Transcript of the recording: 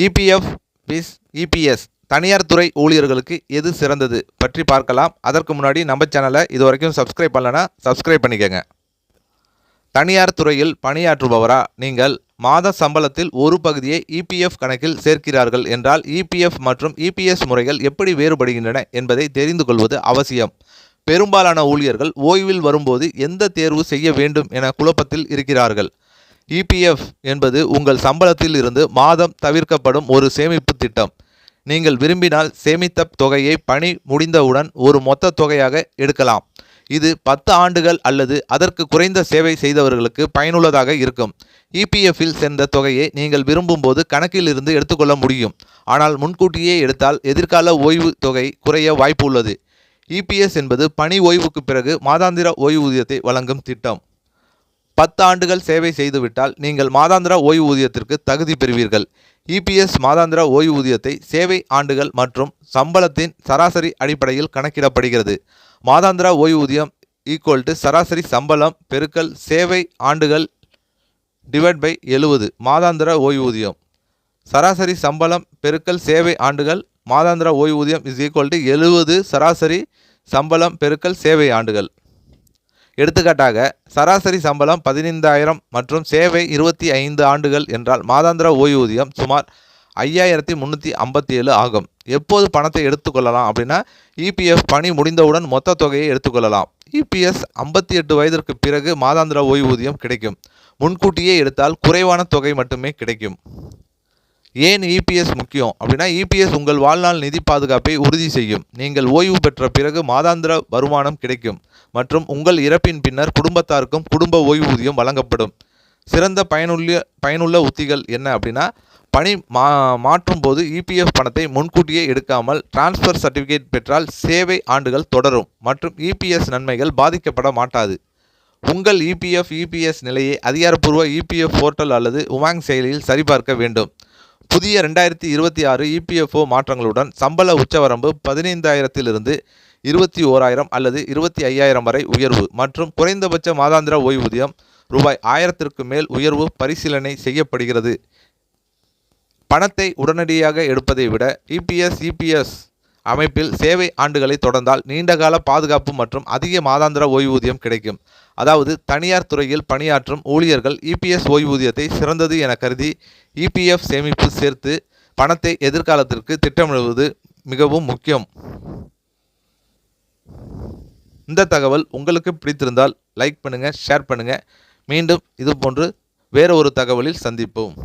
EPF விஸ் EPS தனியார் துறை ஊழியர்களுக்கு எது சிறந்தது பற்றி பார்க்கலாம். அதற்கு முன்னாடி நம்ம சேனலை இது வரைக்கும் சப்ஸ்கிரைப் பண்ணலன்னா சப்ஸ்கிரைப் பண்ணிக்கோங்க. தனியார் துறையில் பணியாற்றுபவரா நீங்கள் மாத சம்பளத்தில் ஒரு பகுதியை இபிஎஃப் கணக்கில் சேர்க்கிறார்கள் என்றால் இபிஎஃப் மற்றும் இபிஎஸ் முறைகள் எப்படி வேறுபடுகின்றன என்பதை தெரிந்து கொள்வது அவசியம். பெரும்பாலான ஊழியர்கள் ஓய்வில் வரும்போது எந்த தேர்வு செய்ய வேண்டும் என குழப்பத்தில் இருக்கிறார்கள். இபிஎஃப் என்பது உங்கள் சம்பளத்தில் இருந்து மாதம் தவிர்க்கப்படும் ஒரு சேமிப்பு திட்டம். நீங்கள் விரும்பினால் சேமித்த தொகையை பணி முடிந்தவுடன் ஒரு மொத்த தொகையாக எடுக்கலாம். இது 10 ஆண்டுகள் அல்லது அதற்கு குறைந்த சேவை செய்தவர்களுக்கு பயனுள்ளதாக இருக்கும். இபிஎஃப்பில் சேர்ந்த தொகையை நீங்கள் விரும்பும்போது கணக்கில் இருந்து எடுத்துக்கொள்ள முடியும். ஆனால் முன்கூட்டியே எடுத்தால் எதிர்கால ஓய்வு தொகை குறைய வாய்ப்பு உள்ளது. இபிஎஸ் என்பது பணி ஓய்வுக்கு பிறகு மாதாந்திர ஓய்வூதியத்தை வழங்கும் திட்டம். 10 ஆண்டுகள் சேவை செய்துவிட்டால் நீங்கள் மாதாந்திர ஓய்வூதியத்திற்கு தகுதி பெறுவீர்கள். இபிஎஸ் மாதாந்திர ஓய்வூதியத்தை சேவை ஆண்டுகள் மற்றும் சம்பளத்தின் சராசரி அடிப்படையில் கணக்கிடப்படுகிறது. மாதாந்திர ஓய்வூதியம் சராசரி சம்பளம் பெருக்கல் சேவை ஆண்டுகள் /70. மாதாந்திர ஓய்வூதியம் சராசரி சம்பளம் பெருக்கல் சேவை ஆண்டுகள். மாதாந்திர ஓய்வூதியம் 70 சராசரி சம்பளம் பெருக்கல் சேவை ஆண்டுகள். எடுத்துக்காட்டாக சராசரி சம்பளம் 15,000 மற்றும் சேவை 25 ஆண்டுகள் என்றால் மாதாந்திர ஓய்வூதியம் சுமார் 5,357 ஆகும். எப்போது பணத்தை எடுத்துக்கொள்ளலாம் அப்படின்னா இபிஎஃப் பணி முடிந்தவுடன் மொத்த தொகையை எடுத்துக்கொள்ளலாம். இபிஎஸ் 58 வயதிற்கு பிறகு மாதாந்திர ஓய்வூதியம் கிடைக்கும். முன்கூட்டியே எடுத்தால் குறைவான தொகை மட்டுமே கிடைக்கும். ஏன் இபிஎஸ் முக்கியம் அப்படின்னா இபிஎஸ் உங்கள் வாழ்நாள் நிதி பாதுகாப்பை உறுதி செய்யும். நீங்கள் ஓய்வு பெற்ற பிறகு மாதாந்திர வருமானம் கிடைக்கும் மற்றும் உங்கள் இறப்பின் பின்னர் குடும்பத்தாருக்கும் குடும்ப ஓய்வூதியம் வழங்கப்படும். சிறந்த பயனுள்ள உத்திகள் என்ன அப்படின்னா பணி மாற்றும் போது இபிஎஃப் பணத்தை முன்கூட்டியே எடுக்காமல் டிரான்ஸ்ஃபர் சர்டிஃபிகேட் பெற்றால் சேவை ஆண்டுகள் தொடரும் மற்றும் இபிஎஸ் நன்மைகள் பாதிக்கப்பட மாட்டாது. உங்கள் இபிஎஸ் நிலையை அதிகாரப்பூர்வ இபிஎஃப் போர்ட்டல் அல்லது உமாங் செயலியில் சரிபார்க்க வேண்டும். புதிய 2026 இபிஎஃப்ஓ மாற்றங்களுடன் சம்பள உச்சவரம்பு 15,000 21,000 அல்லது 25,000 வரை உயர்வு மற்றும் குறைந்தபட்ச மாதாந்திர ஓய்வூதியம் ரூபாய் 1,000க்கு மேல் உயர்வு பரிசீலனை செய்யப்படுகிறது. பணத்தை உடனடியாக எடுப்பதை விட இபிஎஸ் அமைப்பில் சேவை ஆண்டுகளை தொடர்ந்தால் நீண்டகால பாதுகாப்பு மற்றும் அதிக மாதாந்திர ஓய்வூதியம் கிடைக்கும். அதாவது தனியார் துறையில் பணியாற்றும் ஊழியர்கள் இபிஎஸ் ஓய்வூதியத்தை சிறந்தது என கருதி இபிஎஃப் சேமிப்பு சேர்த்து பணத்தை எதிர்காலத்திற்கு திட்டமிடுவது மிகவும் முக்கியம். இந்த தகவல் உங்களுக்கு பிடித்திருந்தால் லைக் பண்ணுங்கள், ஷேர் பண்ணுங்கள். மீண்டும் இதுபோன்று வேறு ஒரு தகவலில் சந்திப்போம்.